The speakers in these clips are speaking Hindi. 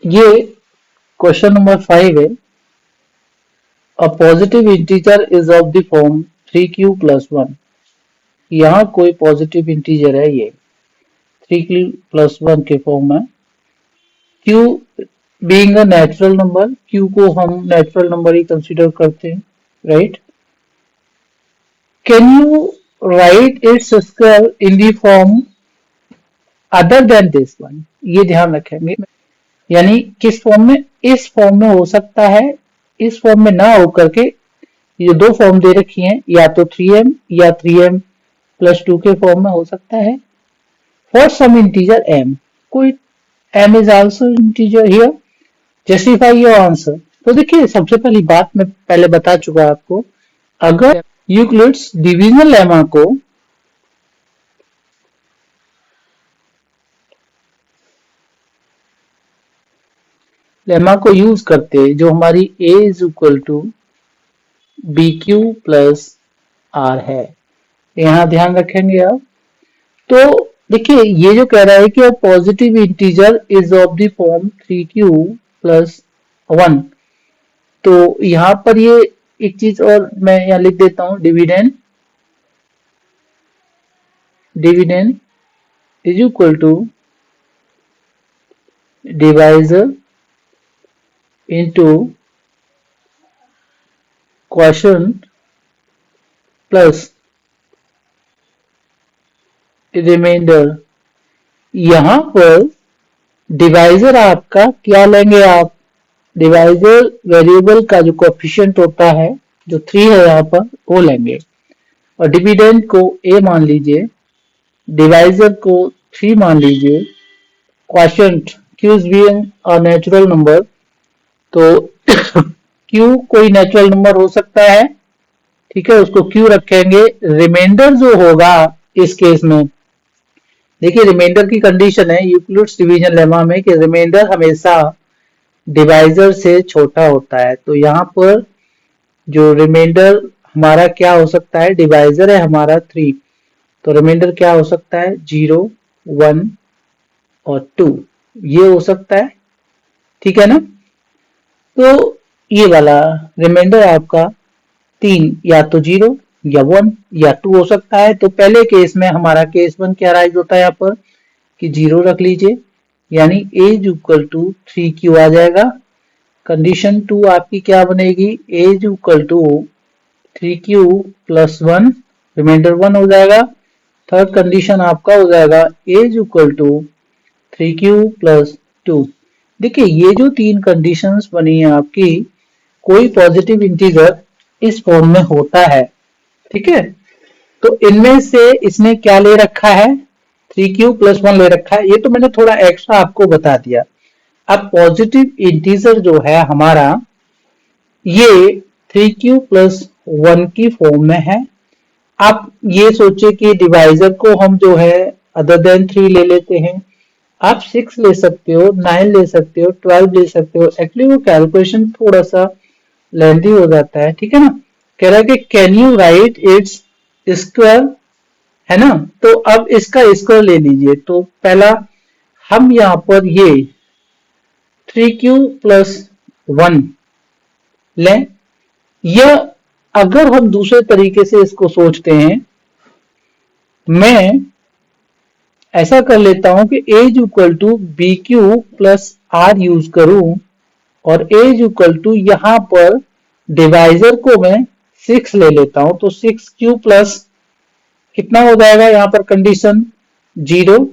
ये क्वेश्चन नंबर 5 है। A positive integer is of the form 3q+1। यहाँ कोई पॉजिटिव इंटीजर है, ये 3q+1 के फॉर्म में। q being a natural number, q को हम नेचुरल नंबर ही कंसीडर करते हैं, right. Can you right its square in the form other than this one? ये ध्यान रखेंगे, यानी किस फॉर्म में, इस फॉर्म में हो सकता है, इस फॉर्म में ना होकर के ये दो फॉर्म दे रखी हैं, या तो 3m या 3m+2 के फॉर्म में हो सकता है। फॉर सम इंटीजर m, कोई m is also integer here, justify your answer. तो देखिए, सबसे पहली बात मैं पहले बता चुका आपको, अगर यूक्लिड्स डिविजनल लेमा को यूज करते, जो हमारी a is equal to BQ+R है, यहाँ ध्यान रखेंगे आप। तो देखिए, ये जो कह रहा है कि positive integer is of the form 3q+1, तो यहाँ पर ये एक चीज और मैं यहाँ लिख देता हूँ, dividend is equal to divisor into quotient plus remainder. यहाँ पर डिवाइजर आपका क्या लेंगे आप, डिवाइजर वेरिएबल का जो कोएफिशिएंट होता है, जो 3 है यहाँ पर, वो लेंगे, और डिविडेंड को a मान लीजिए, डिवाइजर को 3 मान लीजिए, quotient q is being a natural number, तो q कोई नेचुरल नंबर हो सकता है, ठीक है, उसको q रखेंगे। रिमाइंडर जो होगा इस केस में, देखिए रिमाइंडर की कंडीशन है यूक्लिड्स डिवीजन लेमा में कि रिमाइंडर हमेशा डिवाइजर से छोटा होता है, तो यहाँ पर जो रिमाइंडर हमारा क्या हो सकता है, डिवाइजर है हमारा 3, तो रिमाइंडर क्या हो सकता है, 0, 1 और 2, ये हो सकता है, ठीक है ना। तो ये वाला रिमाइंडर आपका 3 या तो 0 या 1 या 2 हो सकता है। तो पहले केस में हमारा केस 1 क्या राइज होता है यहाँ पर कि 0 रख लीजिए, यानी a is equal to 3q आ जाएगा। कंडीशन 2 आपकी क्या बनेगी, a is equal to 3q+1, remainder 1 हो जाएगा। थर्ड कंडीशन आपका हो जाएगा a is equal to 3q+2। देखिए, ये जो तीन कंडीशंस बनी है आपकी, कोई पॉजिटिव इंटीजर इस फॉर्म में होता है, ठीक है। तो इनमें से इसने क्या ले रखा है, 3q+1 ले रखा है, ये तो मैंने थोड़ा एक्स्ट्रा आपको बता दिया। अब पॉजिटिव इंटीजर जो है हमारा, ये 3q+1 की फॉर्म में है। आप ये सोचे कि डिवाइजर को हम जो है अदर देन 3 ले लेते हैं, आप 6 ले सकते हो, 9 ले सकते हो, 12 ले सकते हो। एक्चुअली वो कैलकुलेशन थोड़ा सा लेंथी हो जाता है, ठीक है ना। कह रहा है कि can you right its square, है ना। तो अब इसका स्क्वायर ले लीजिए, तो पहला हम यहाँ पर ये 3q+1 लें, या अगर हम दूसरे तरीके से इसको सोचते हैं, मैं ऐसा कर लेता हूं कि a is equal to BQ+R use करूं, और a इज इक्वल टू यहां पर डिवाइजर को मैं 6 ले लेता हूं, तो 6q+ कितना हो जाएगा यहाँ पर condition 0,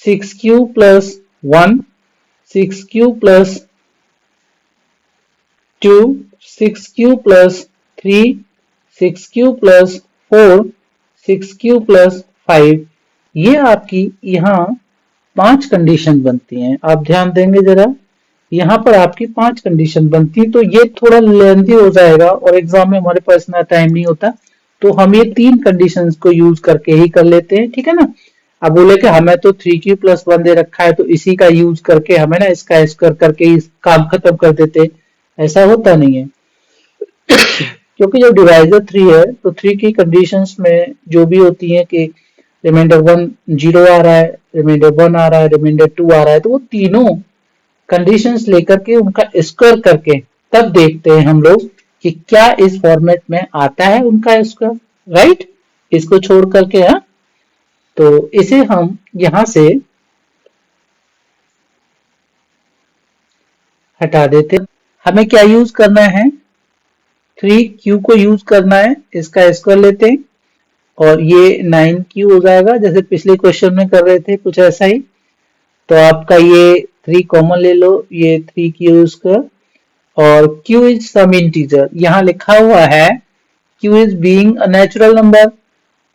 6q+1, 6q+2, 6q+3, 6q+4, 6q+5, ये आपकी यहाँ 5 कंडीशन बनती हैं। आप ध्यान देंगे जरा, यहाँ पर आपकी 5 कंडीशन बनती है, तो ये थोड़ा लेंथी हो जाएगा और एग्जाम में हमारे पास इतना टाइम नहीं होता, तो हम ये 3 कंडीशंस को यूज करके ही कर लेते हैं, ठीक है ना। अब बोले कि हमें तो 3q+1 दे रखा है, तो इसी का यूज करके हमें ना इसका स्क्वायर करके इस काम खत्म कर देते, ऐसा होता नहीं है। क्योंकि जब डिवाइजर 3 है, तो 3 की कंडीशंस में जो भी होती है कि रिमाइंडर 1 0 आ रहा है, रिमाइंडर 1 आ रहा है, रिमाइंडर 2 आ रहा है, तो वो तीनों कंडीशंस लेकर के उनका स्क्वायर करके तब देखते हैं हम लोग कि क्या इस फॉर्मेट में आता है उनका स्क्वायर, राइट। इसको छोड़ करके, हाँ, तो इसे हम यहां से हटा देते हैं। हमें क्या यूज करना है, 3q को यूज करना है, इसका स्क्वायर लेते हैं और ये 9q हो जाएगा, जैसे पिछले क्वेश्चन में कर रहे थे कुछ ऐसा ही। तो आपका ये 3 कॉमन ले लो, ये 3q स्क्वायर और q इज सम इंटीजर, यहाँ लिखा हुआ है q is being a natural number,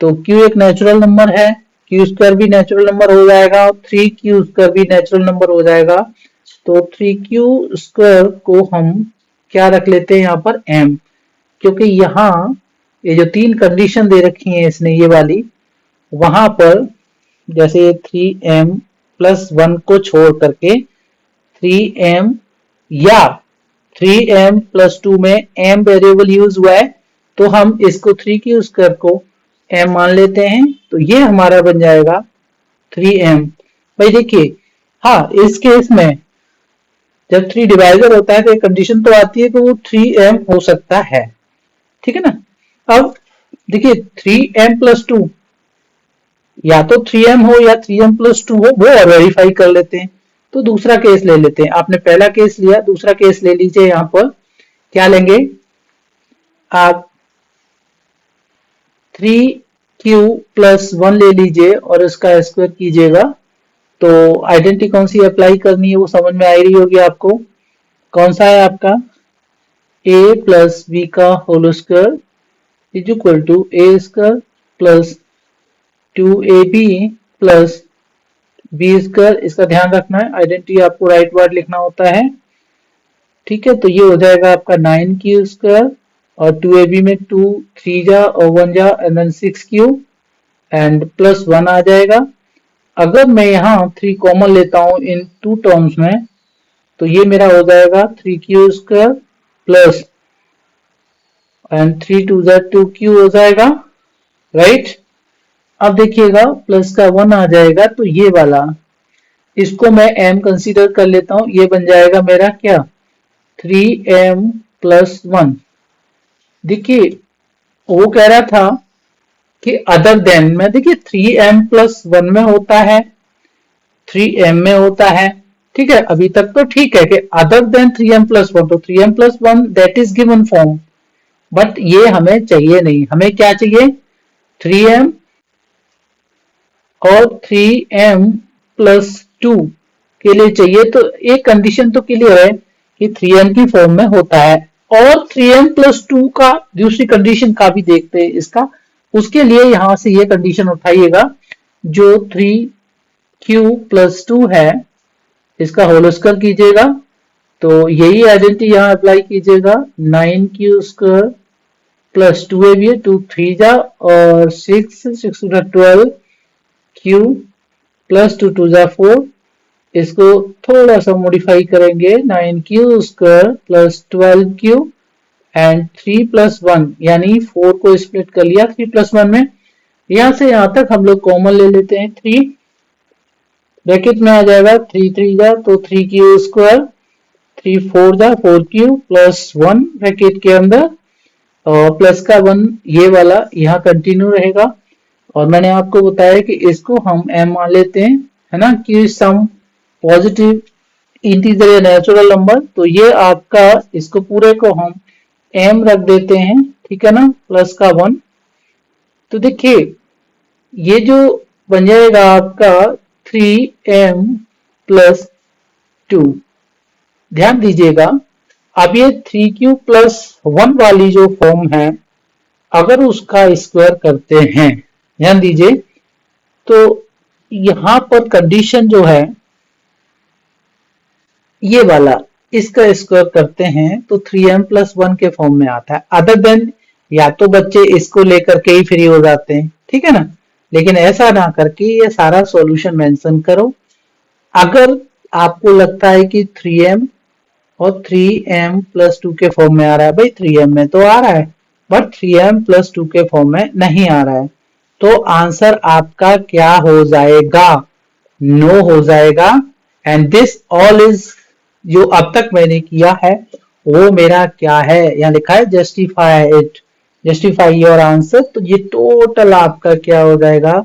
तो q एक नेचुरल नंबर है, q स्क्वायर भी नेचुरल नंबर हो जाएगा और 3q स्क्वायर भी नेचुरल नंबर हो जाएगा। तो 3q स्क्वायर को हम क्या रख लेते हैं यहाँ पर m, क्योंकि यहाँ ये जो 3 कंडीशन दे रखी है इसने ये वाली, वहां पर जैसे 3m प्लस 1 को छोड़ करके 3m या 3m प्लस 2 में m वेरिएबल यूज हुआ है, तो हम इसको 3q स्क्वायर को m मान लेते हैं, तो ये हमारा बन जाएगा 3m। भाई देखिए, हाँ, इस केस में जब 3 डिवाइजर होता है तो एक कंडीशन तो आती है कि वो 3m हो सकता है, ठीक है ना। अब देखिए 3m प्लस 2, या तो 3m हो या 3m प्लस 2 हो, वो और वेरीफाई कर लेते हैं। तो दूसरा केस ले लेते हैं, आपने पहला केस लिया, दूसरा केस ले लीजिए। यहाँ पर क्या लेंगे आप, 3q प्लस 1 ले लीजिए और इसका स्क्वायर कीजिएगा। तो आइडेंटिटी कौन सी अप्लाई करनी है वो समझ में आ रही होगी आपको। कौन सा है आपका, a प्लस b का whole square is equal to a square plus 2ab plus b square. इसका ध्यान रखना है, आइडेंटिटी आपको राइट वर्ड लिखना होता है, ठीक है। तो ये हो जाएगा आपका 9q स्क्वायर और 2ab में 2 3 जा और 1 जा and then 6q and plus 1 आ जाएगा। अगर मैं यहाँ 3 कॉमन लेता हूँ इन 2 टर्म्स में, तो ये मेरा हो जाएगा 3q स्क्वायर प्लस एंड 3 2 जा 2q हो जाएगा, राइट। अब देखिएगा प्लस का 1 आ जाएगा, तो ये वाला इसको मैं m कंसीडर कर लेता हूं, ये बन जाएगा मेरा क्या 3m प्लस 1। देखिए वो कह रहा था कि अदर देन में, देखिए 3m प्लस 1 में होता है, 3m में होता है, ठीक है, अभी तक तो ठीक है कि अदर देन 3m प्लस 1, तो 3m plus 1 that is given form, but ये हमें चाहिए नहीं। हमें क्या चाहिए, 3m और 3m प्लस 2 के लिए चाहिए। तो एक कंडीशन तो क्लियर है कि 3m की फॉर्म में होता है, और 3m प्लस 2 का दूसरी कंडीशन का भी देखते हैं इसका। उसके लिए यहां से ये कंडीशन उठाइएगा, जो 3q प्लस 2 है इसका होल स्क्वायर कीजिएगा, तो यही आइडेंटिटी यहाँ अप्लाई कीजिएगा। 9q स्क्वायर प्लस 2ab, 2 3 जा और 6 6 12 q प्लस 2 2 जा 4, इसको थोड़ा सा मॉडिफाई करेंगे, 9q square plus 12q and 3 plus 1, यानी 4 को स्प्लिट कर लिया 3 प्लस 1 में। यहां से यहां तक हम लोग कॉमन ले लेते हैं, 3 ब्रैकेट में आ जाएगा 3 3 जा तो 3q स्क्वायर, 3 4 जा 4q प्लस 1 ब्रैकेट के अंदर और प्लस का 1 ये वाला यहाँ कंटिन्यू रहेगा। और मैंने आपको बताया कि इसको हम m मान लेते हैं, है ना, कि सम पॉजिटिव इंटीजर या नेचुरल नंबर, तो ये आपका इसको पूरे को हम m रख देते हैं, ठीक है ना, प्लस का 1। तो देखिए ये जो बन जाएगा आपका 3m प्लस 2, ध्यान दीजिएगा। अब ये 3q प्लस 1 वाली जो फॉर्म है, अगर उसका स्क्वायर करते हैं, ध्यान दीजिए, तो यहां पर कंडीशन जो है ये वाला, इसका स्क्वायर करते हैं तो 3m प्लस 1 के फॉर्म में आता है। अदर देन या तो बच्चे इसको लेकर के ही फ्री हो जाते हैं, ठीक है ना, लेकिन ऐसा ना करके ये सारा सॉल्यूशन मेंशन करो। अगर आपको लगता है कि 3m और 3m प्लस 2 के फॉर्म में आ रहा है, भाई 3m में तो आ रहा है बट 3m प्लस 2 के फॉर्म में नहीं आ रहा है, तो आंसर आपका क्या हो जाएगा, नो हो जाएगा। एंड दिस ऑल इज जो अब तक मैंने किया है वो मेरा क्या है, यहाँ लिखा है justify it, justify your answer, तो ये टोटल आपका क्या हो जाएगा,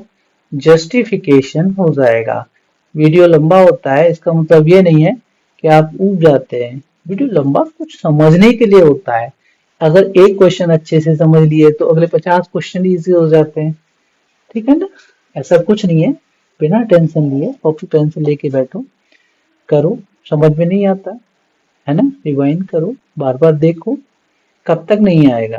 जस्टिफिकेशन हो जाएगा। वीडियो लंबा होता है इसका मतलब ये नहीं है कि आप ऊब जाते हैं, वीडियो लंबा कुछ समझने के लिए होता है। अगर एक क्वेश्चन अच्छे से समझ लिए तो अगले 50 क्वेश्चन इजी हो जाते हैं, ठीक है ना। ऐसा कुछ नहीं है, बिना टेंशन लिए कॉपी पेंसिल लेके बैठो, करो, समझ में नहीं आता है ना, रिवाइंड करो, बार बार देखो, कब तक नहीं आएगा।